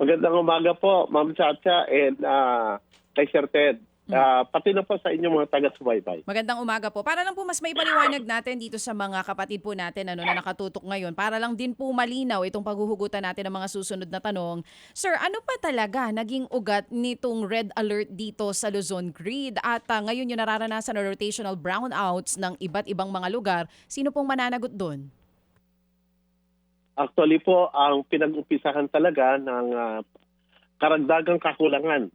Magandang umaga po, Ma'am Chacha and kay Sir Ted. Pati na po sa inyong mga taga-subaybay. Magandang umaga po. Para lang po mas maipaliwanag natin dito sa mga kapatid po natin na nakatutok ngayon, para lang din po malinaw itong paghuhugutan natin ng mga susunod na tanong. Sir, ano pa talaga naging ugat nitong red alert dito sa Luzon Grid? At ngayon yung nararanasan na rotational brownouts ng iba't ibang mga lugar, sino pong mananagot doon? Actually po, ang pinag-umpisahan talaga ng karagdagang kakulangan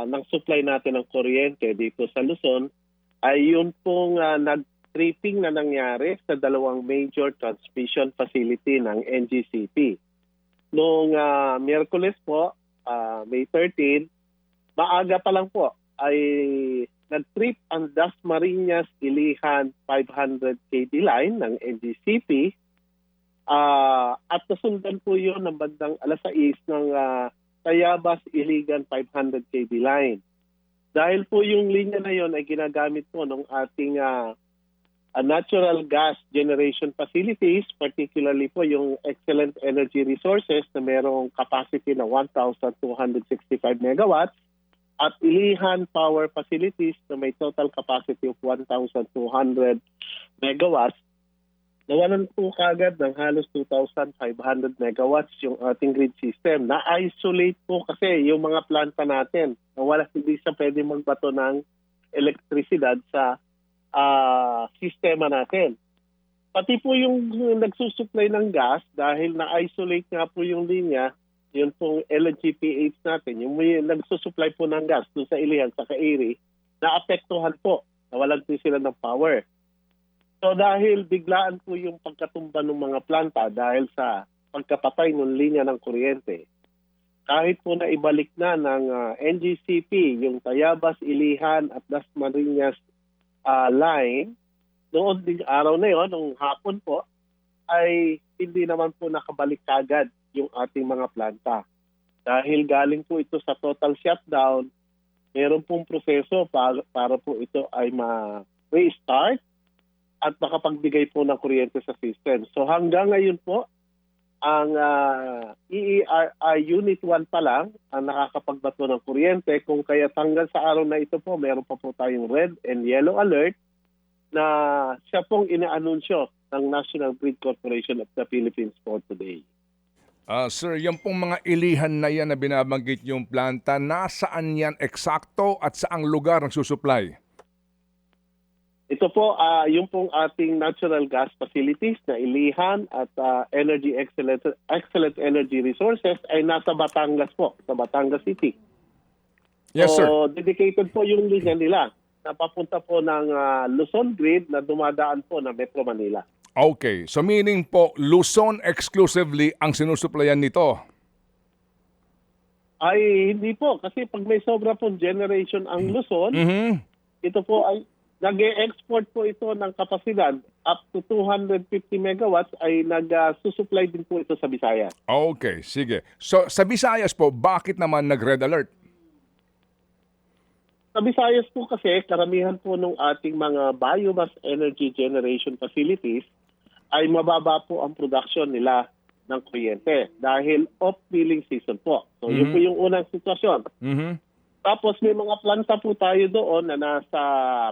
ng supply natin ng kuryente dito sa Luzon ay yun pong nag-tripping na nangyari sa dalawang major transmission facility ng NGCP. Noong Miyerkules po, May 13, maaga pa lang po ay nag-trip ang Dasmariñas Ilihan 500 kV line ng NGCP at nasundan po yun ng bandang alas 6 ng Tayabas Iligan 500 kV line. Dahil po yung linya na yon ay ginagamit po ng ating natural gas generation facilities, particularly po yung Excellent Energy Resources na merong capacity na 1,265 megawatts at Ilihan Power Facilities na may total capacity of 1,200 megawatts. Nawalan po kagad ng halos 2,500 megawatts yung ating grid system. Na-isolate po kasi yung mga planta natin. Hindi siya pwede magbato ng elektrisidad sa sistema natin. Pati po yung nagsusupply ng gas, dahil na-isolate nga po yung linya, yun pong LNGPH natin, yung nagsusupply po ng gas doon sa Ilihan, sa Kairi, naapektuhan po. Nawalan po sila ng power. So dahil biglaan po yung pagkatumba ng mga planta dahil sa pagkapatay ng linya ng kuryente, kahit po na ibalik na ng NGCP yung Tayabas, Ilihan at Dasmariñas line, noon ding araw na yon, nung hapon po, ay hindi naman po nakabalik kagad yung ating mga planta. Dahil galing po ito sa total shutdown, meron pong proseso para po ito ay ma-restart at makapagbigay po ng kuryente sa system. So hanggang ngayon po, ang EERI Unit 1 pa lang ang nakakapagbato ng kuryente, kung kaya hanggang sa araw na ito po, meron pa po tayong red and yellow alert na siya pong inaanunsyo ng National Grid Corporation of the Philippines for today. Sir, yung pong mga ilihan na yan na binabanggit yung planta, nasaan yan eksakto at saang lugar ang susupply? Ito po, yung pong ating natural gas facilities na Ilihan at Excellent Energy Resources ay nasa Batangas po, sa Batangas City. Yes, sir. So, dedicated po yung linya nila na papunta po ng Luzon Grid na dumadaan po na Metro Manila. Okay, so meaning po, Luzon exclusively ang sinusuplayan nito? Ay, hindi po. Kasi pag may sobra po generation ang Luzon, ito po ay nag-e-export po ito ng kapasidad up to 250 megawatts ay nag-susupply din po ito sa Visayas. Okay, sige. So sa Visayas po, bakit naman nag-red alert? Sa Visayas po kasi, karamihan po ng ating mga biomass energy generation facilities ay mababa po ang production nila ng kuryente dahil off-peeling season po. So yun po yung unang sitwasyon. Tapos may mga planta po tayo doon na nasa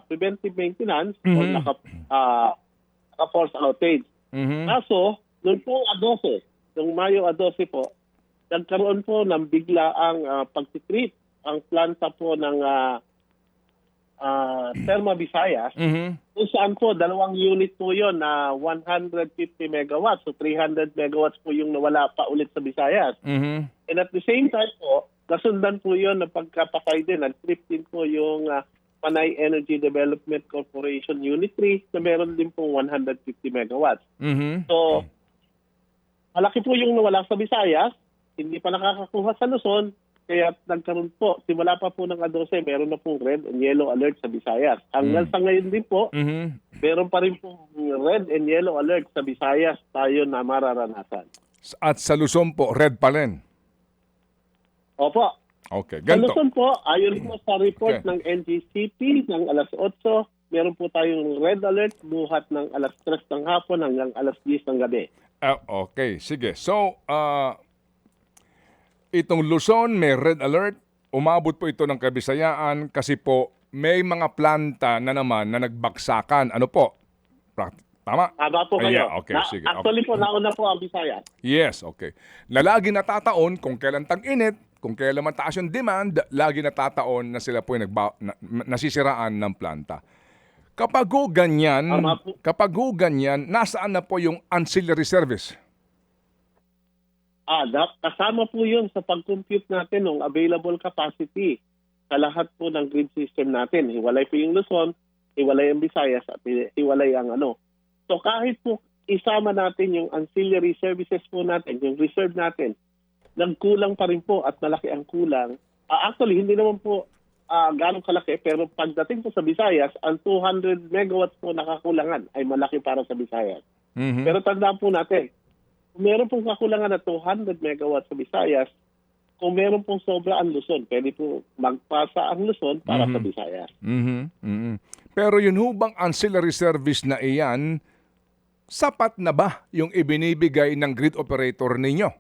preventive maintenance o naka-force outage. Kaso, noong pong 12, noong Mayo 12 po, nagkaroon po ng biglaang pagtitrip ang planta po ng Therma Visayas, kung saan po dalawang unit po yon na 150 megawatts, so 300 megawatts po yung nawala pa ulit sa Visayas. And at the same time po, nasundan po yun ng pagkapatay din. Nag-trip din po yung Panay Energy Development Corporation Unit 3 na meron din po 150 megawatts. So, malaki po yung nawala sa Visayas, hindi pa nakakakuha sa Luzon, kaya nagkaroon po, simula pa po ng 12, meron na pong red and yellow alert sa Visayas. Hanggang sa ngayon din po, meron pa rin pong red and yellow alert sa Visayas tayo na mararanasan. At sa Luzon po, red pa rin? Opo. Okay, Sa ganito. Luzon po, ayon po sa report ng NGCP ng alas 8, meron po tayong red alert buhat ng alas 3 ng hapon hanggang alas 10 ng gabi. Okay, sige. So, Itong Luzon may red alert. Umabot po ito ng Kabisayaan kasi po may mga planta na naman na nagbaksakan. Ano po? Tama? Tama po kayo. Yeah, okay, sige. Actually po, nauna po ang Visayas. Yes, okay. Na lagi natataon kung kailan tag-init, kung kailan mataas yung demand, lagi natataon na sila po yung nasisiraan ng planta. Kapag ho ganyan, Tama po. nasaan na po yung ancillary service? Kasama po yun sa pag-compute natin ng available capacity sa lahat po ng grid system natin. Hiwalay po yung Luzon, hiwalay ang Visayas, at hiwalay ang ano. So kahit po isama natin yung ancillary services po natin, yung reserve natin, nagkulang pa rin po at malaki ang kulang. Actually, hindi naman po ganong kalaki, pero pagdating po sa Visayas, ang 200 megawatts po nakakulangan ay malaki para sa Visayas. Mhm. Pero tandaan po natin, kung meron pong kakulangan na 200 megawatts sa Visayas, kung meron pong sobra ang Luzon, pwede po magpasa ang Luzon para sa Visayas. Mhm. Mhm. Pero yun hubang ancillary service na iyan, sapat na ba yung ibinibigay ng grid operator ninyo?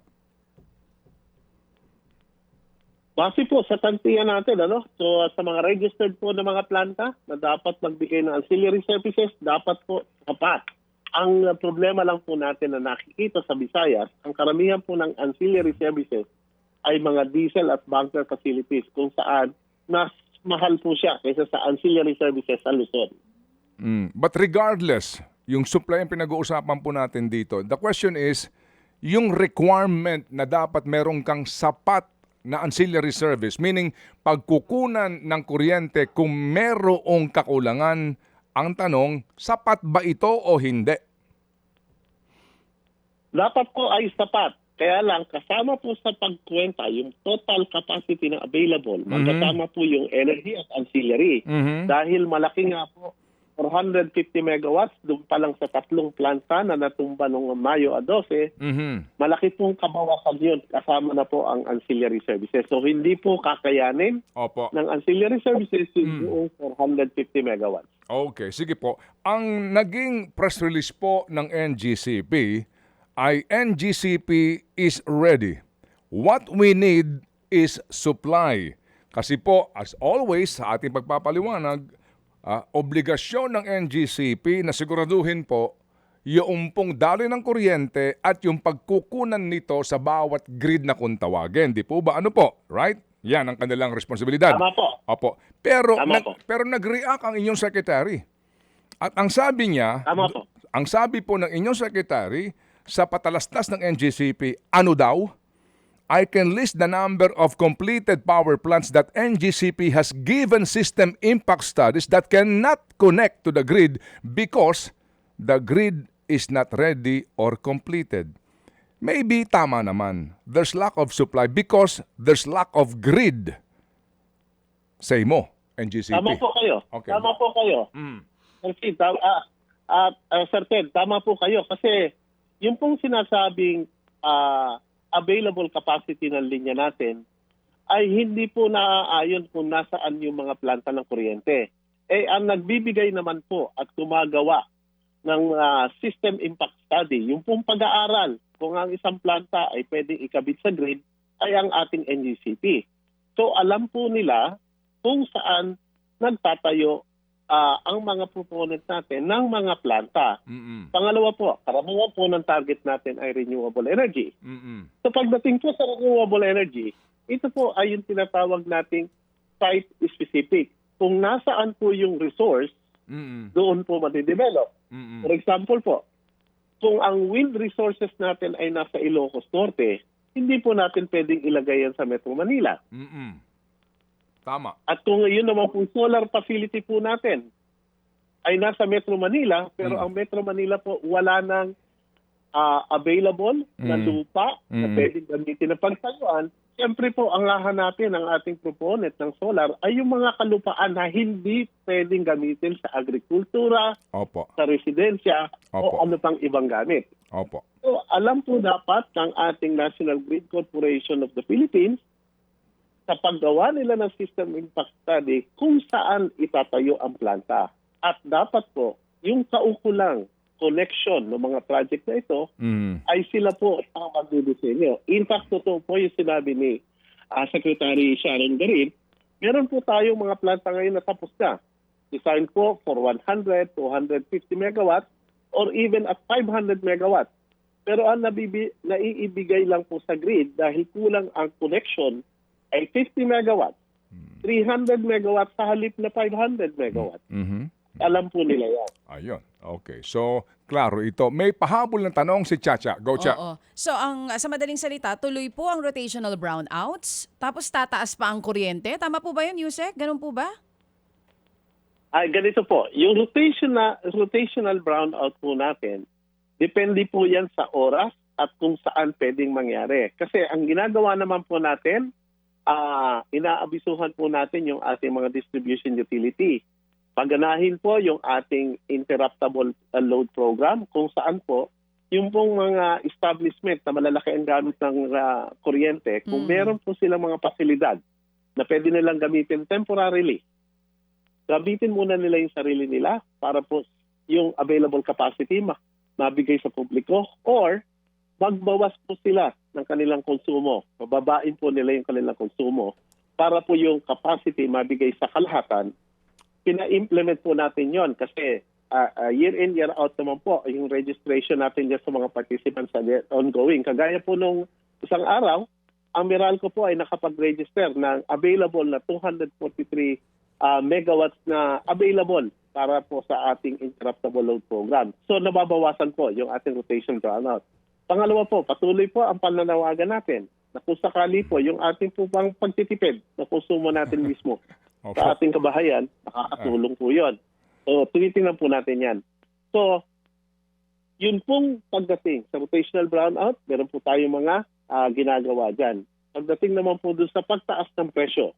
Base po sa tantiyan natin, So sa mga registered po na mga planta na dapat magbigay ng ancillary services, dapat po sapat. Ang problema lang po natin na nakikita sa Visayas, ang karamihan po ng ancillary services ay mga diesel at bunker facilities kung saan mas mahal po siya kaysa sa ancillary services sa Luzon. But regardless, yung supply ang pinag-uusapan po natin dito, the question is, yung requirement na dapat merong kang sapat na ancillary service, meaning pagkukunan ng kuryente kung merong kakulangan, ang tanong, sapat ba ito o hindi? Dapat po ay sapat. Kaya lang, kasama po sa pagkwenta yung total capacity na available, magkasama po yung energy at ancillary. Dahil malaki nga po, 450 megawatts, doon pa lang sa 3 planta na natumba noong Mayo 12, malaki pong kabawasan yun. Kasama na po ang ancillary services. So hindi po kakayanin Opo. ng ancillary services yung 450 megawatts. Okay, sige po. Ang naging press release po ng NGCP ay NGCP is ready. What we need is supply. Kasi po, as always, sa ating pagpapaliwanag, obligasyon ng NGCP na siguraduhin po yung pong daloy ng kuryente at yung pagkukunan nito sa bawat grid na kung tawagin. Di po ba? Ano po? Right? Yan ang kanilang responsibilidad. Tama po. Opo. Pero, Tama po. pero nag-react ang inyong secretary. At ang sabi niya, Tama po. ang sabi po ng inyong secretary sa patalastas ng NGCP, ano daw? I can list the number of completed power plants that NGCP has given system impact studies that cannot connect to the grid because the grid is not ready or completed. Maybe tama naman. There's lack of supply because there's lack of grid. Say mo, NGCP. Tama po kayo. Okay. Tama po kayo. Sir Ted, tama po kayo. Kasi yung pong sinasabing available capacity ng linya natin ay hindi po naaayon kung nasaan yung mga planta ng kuryente. Ang nagbibigay naman po at gumagawa ng system impact study, yung pong pag-aaral kung ang isang planta ay pwedeng ikabit sa grid ay ang ating NGCP. So alam po nila kung saan nagtatayo ang mga proponent natin ng mga planta. Pangalawa po, karamihan po ng target natin ay renewable energy. So pagdating po sa renewable energy, ito po ay yung tinatawag nating site-specific. Kung nasaan po yung resource, doon po madidevelop. For example po, kung ang wind resources natin ay nasa Ilocos Norte, hindi po natin pwedeng ilagay yan sa Metro Manila. Tama. At kung yun naman po solar facility po natin ay nasa Metro Manila, pero ang Metro Manila po wala nang available na lupa na pwedeng gamitin na pagtayuan, siyempre po ang hahanapin ng ating proponent ng solar ay yung mga kalupaan na hindi pwedeng gamitin sa agrikultura, Opo. sa residensya, Opo. o ano pang ibang gamit. Opo. So alam po dapat ng ating National Grid Corporation of the Philippines sa paggawa nila ng system impact study kung saan itatayo ang planta. At dapat po, yung kaukulang connection ng mga project na ito, Mm. ay sila po ang magdidisenyo. In fact, totoo po yung sinabi ni Secretary Sharon Garin, meron po tayong mga planta ngayon na tapos na. Design po for 100 to 150 megawatts or even at 500 megawatts. Pero ang naiibigay lang po sa grid dahil kulang ang connection ay 50 megawatts, 300 megawatts sa halip na 500 megawatts. Mhm. Alam po nila yan. Ayun. Okay. So, klaro ito. May pahabol ng tanong si Chacha. Go, Cha. Oo. So sa madaling salita, tuloy po ang rotational brownouts, tapos tataas pa ang kuryente. Tama po ba yun, Yusek? Ganun po ba? Ay, ganito po. Yung rotational brownout po natin, depende po yan sa oras at kung saan pwedeng mangyari. Kasi ang ginagawa naman po natin, inaabisuhan po natin yung ating mga distribution utility. Paganahin po yung ating interruptible load program kung saan po yung pong mga establishment na malalaki ang gamit ng kuryente, kung meron po silang mga pasilidad na pwede nilang gamitin temporarily, gamitin muna nila yung sarili nila para po yung available capacity mabigay sa publiko, or magbawas po sila ng kanilang konsumo. Bababain po nila yung kanilang konsumo para po yung capacity mabigay sa kalahatan. Pina-implement po natin yon kasi year in, year out naman po yung registration natin dyan sa mga participants sa ongoing. Kagaya po nung isang araw, ang Meralco po ay nakapag-register ng available na 243 megawatts na available para po sa ating interruptible load program. So nababawasan po yung ating rotation brownout. Pangalawa po, patuloy po ang pananawagan natin na kung sakali po yung ating po pang pagtitipid na konsumo natin mismo sa ating kabahayan, nakakatulong po yun. So, tinitingnan po natin yan. So, yun pong pagdating sa rotational brownout, meron po tayong mga ginagawa dyan. Pagdating naman po doon sa pagtaas ng presyo,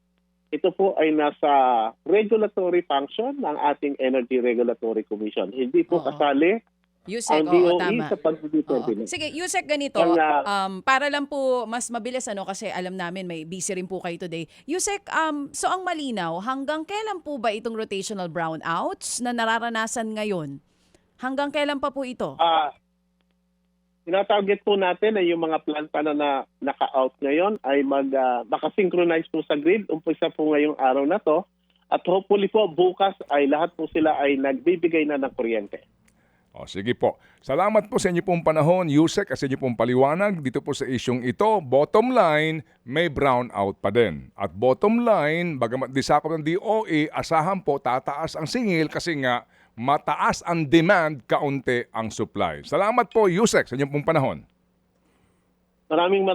ito po ay nasa regulatory function ng ating Energy Regulatory Commission. Hindi po kasali Yusek, ang DOE tama. sa pagdidetermine. Sige, Yusek, ganito. Para lang po mas mabilis kasi alam namin may busy rin po kayo today. Yusek, so ang malinaw, hanggang kailan po ba itong rotational brownouts na nararanasan ngayon? Hanggang kailan pa po ito? Tinatarget po natin ay yung mga planta na naka-out ngayon ay makasynchronize po sa grid. Umpisa po ngayong araw na to. At hopefully po bukas ay lahat po sila ay nagbibigay na ng kuryente. O, sige po. Salamat po sa inyo pong panahon, Yusek, at sa inyo pong paliwanag dito po sa isyong ito. Bottom line, may brownout pa din. At bottom line, bagamat disakop ng DOE, asahan po tataas ang singil kasi nga mataas ang demand, kaunti ang supply. Salamat po, Yusek, sa inyong pong panahon. Maraming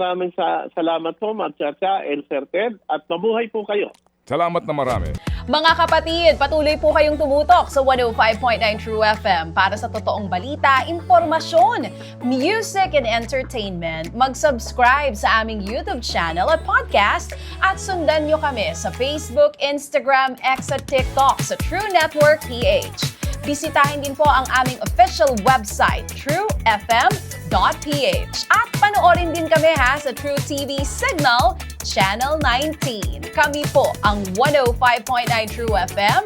salamat po, Ma'am Chacha and Sir Ted, at mabuhay po kayo. Salamat na marami. Mga kapatid, patuloy po kayong tumutok sa 105.9 True FM para sa totoong balita, impormasyon, music and entertainment. Mag-subscribe sa aming YouTube channel at podcast at sundan nyo kami sa Facebook, Instagram, X at TikTok sa True Network PH. Bisitahin din po ang aming official website, truefm.ph. At panoorin din kami sa True TV Signal, Channel 19. Kami po ang 105.9 True FM.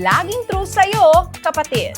Laging true sa'yo, kapatid.